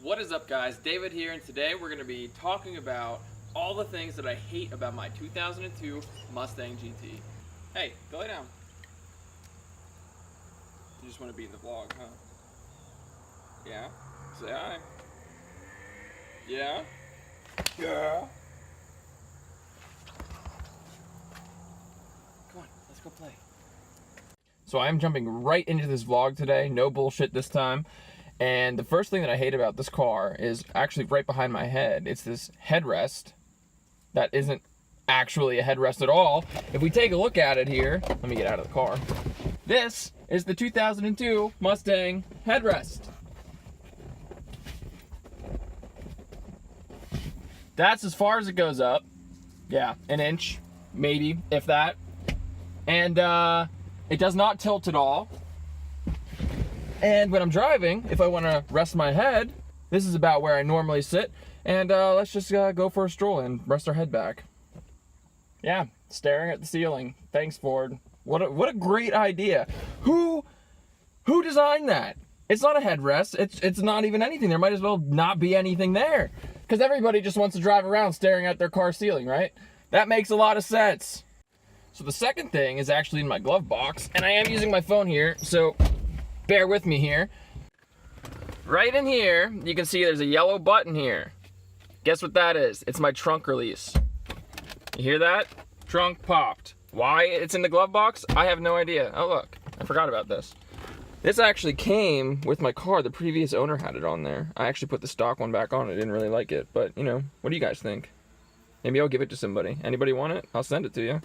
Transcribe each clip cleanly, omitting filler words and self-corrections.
What is up, guys? David here, and today we're going to be talking about all the things that I hate about my 2002 Mustang GT. Hey, go lay down. You just want to be in the vlog, huh? Yeah? Say hi. Yeah? Yeah? Come on, let's go play. So I'm jumping right into this vlog today, no bullshit this time. And the first thing that I hate about this car is actually right behind my head. It's this headrest that isn't actually a headrest at all. If we take a look at it here, let me get out of the car. This is the 2002 Mustang headrest. That's as far as it goes up. Yeah, an inch, maybe, if that. And it does not tilt at all. And when I'm driving, if I want to rest my head, this is about where I normally sit. And let's just go for a stroll and rest our head back. Yeah, staring at the ceiling. Thanks, Ford. What a great idea. Who designed that? It's not a headrest. It's not even anything. There might as well not be anything there. Because everybody just wants to drive around staring at their car ceiling, right? That makes a lot of sense. So the second thing is actually in my glove box. And I am using my phone here, so bear with me here. Right in here, you can see there's a yellow button here. Guess what that is? It's my trunk release. You hear that? Trunk popped. Why it's in the glove box? I have no idea. Oh look, I forgot about this. This actually came with my car. The previous owner had it on there. I actually put the stock one back on. I didn't really like it, but you know, what do you guys think? Maybe I'll give it to somebody. Anybody want it? I'll send it to you.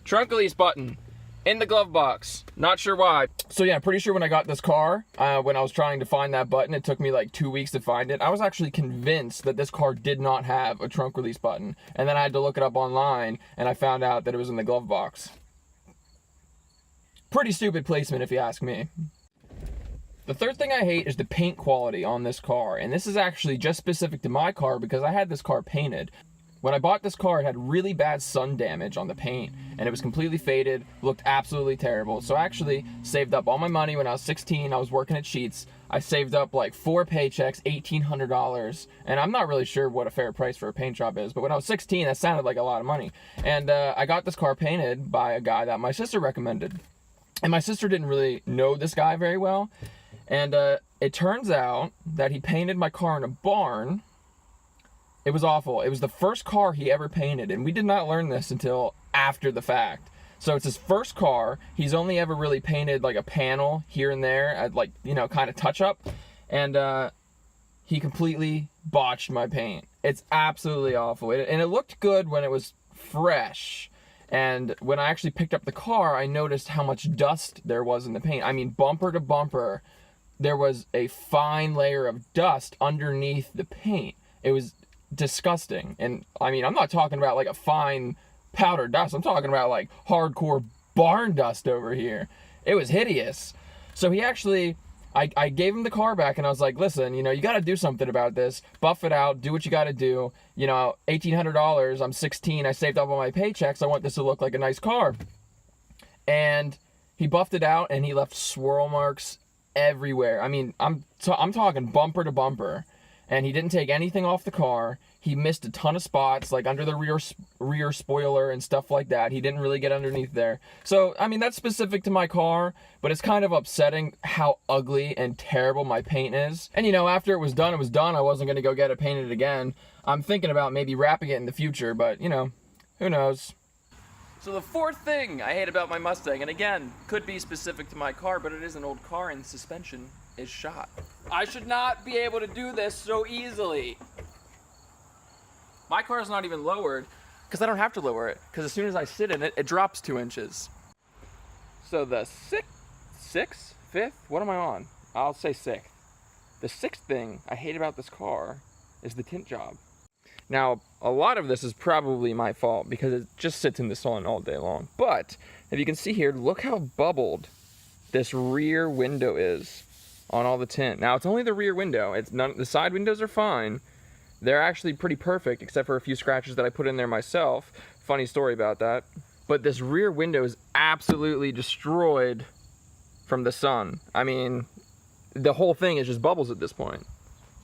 Trunk release button. In the glove box. Not sure why. So yeah, pretty sure when I got this car, when I was trying to find that button, it took me like 2 weeks to find it. I was actually convinced that this car did not have a trunk release button. And then I had to look it up online, and I found out that it was in the glove box. Pretty stupid placement if you ask me. The third thing I hate is the paint quality on this car. And this is actually just specific to my car because I had this car painted. When I bought this car, it had really bad sun damage on the paint, and it was completely faded, looked absolutely terrible. So I actually saved up all my money when I was 16. I was working at Sheetz. I saved up like 4 paychecks, $1,800, and I'm not really sure what a fair price for a paint job is, but when I was 16, that sounded like a lot of money. And I got this car painted by a guy that my sister recommended. And my sister didn't really know this guy very well, and it turns out that he painted my car in a barn. It was awful. It was the first car he ever painted, and we did not learn this until after the fact. So it's his first car. He's only ever really painted like a panel here and there, at like, you know, kind of touch up, and he completely botched my paint. It's absolutely awful, and it looked good when it was fresh. And when I actually picked up the car, I noticed how much dust there was in the paint. I mean, bumper to bumper, there was a fine layer of dust underneath the paint. It was disgusting. And I mean, I'm not talking about like a fine powder dust. I'm talking about like hardcore barn dust over here. It was hideous. So he actually, I gave him the car back, and I was like, listen, you know, you got to do something about this. Buff it out. Do what you got to do. You know, $1,800. I'm 16. I saved up all my paychecks. I want this to look like a nice car. And he buffed it out, and he left swirl marks everywhere. I mean, I'm talking bumper to bumper. And he didn't take anything off the car. He missed a ton of spots, like under the rear spoiler and stuff like that. He didn't really get underneath there. So, I mean, that's specific to my car, but it's kind of upsetting how ugly and terrible my paint is. And, you know, after it was done, it was done. I wasn't going to go get it painted again. I'm thinking about maybe wrapping it in the future, but, you know, who knows. So the fourth thing I hate about my Mustang, and again, could be specific to my car, but it is an old car and suspension is shot. I should not be able to do this so easily. My car is not even lowered because I don't have to lower it, because as soon as I sit in it, it drops 2 inches. So the fifth, what am I on? I'll say sixth. The sixth thing I hate about this car is the tint job. Now, a lot of this is probably my fault because it just sits in the sun all day long. But if you can see here, look how bubbled this rear window is on all the tint. Now, it's only the rear window. It's none. The side windows are fine. They're actually pretty perfect, except for a few scratches that I put in there myself. Funny story about that. But this rear window is absolutely destroyed from the sun. I mean, the whole thing is just bubbles at this point.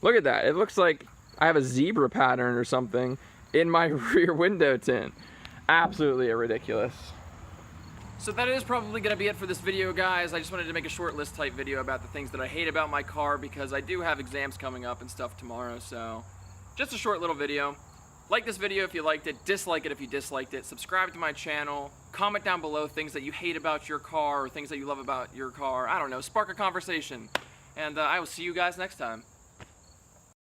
Look at that. It looks like I have a zebra pattern or something in my rear window tint. Absolutely ridiculous. So that is probably going to be it for this video, guys. I just wanted to make a short list type video about the things that I hate about my car because I do have exams coming up and stuff tomorrow, so just a short little video. Like this video if you liked it, dislike it if you disliked it, subscribe to my channel, comment down below things that you hate about your car or things that you love about your car. I don't know, spark a conversation. And I will see you guys next time.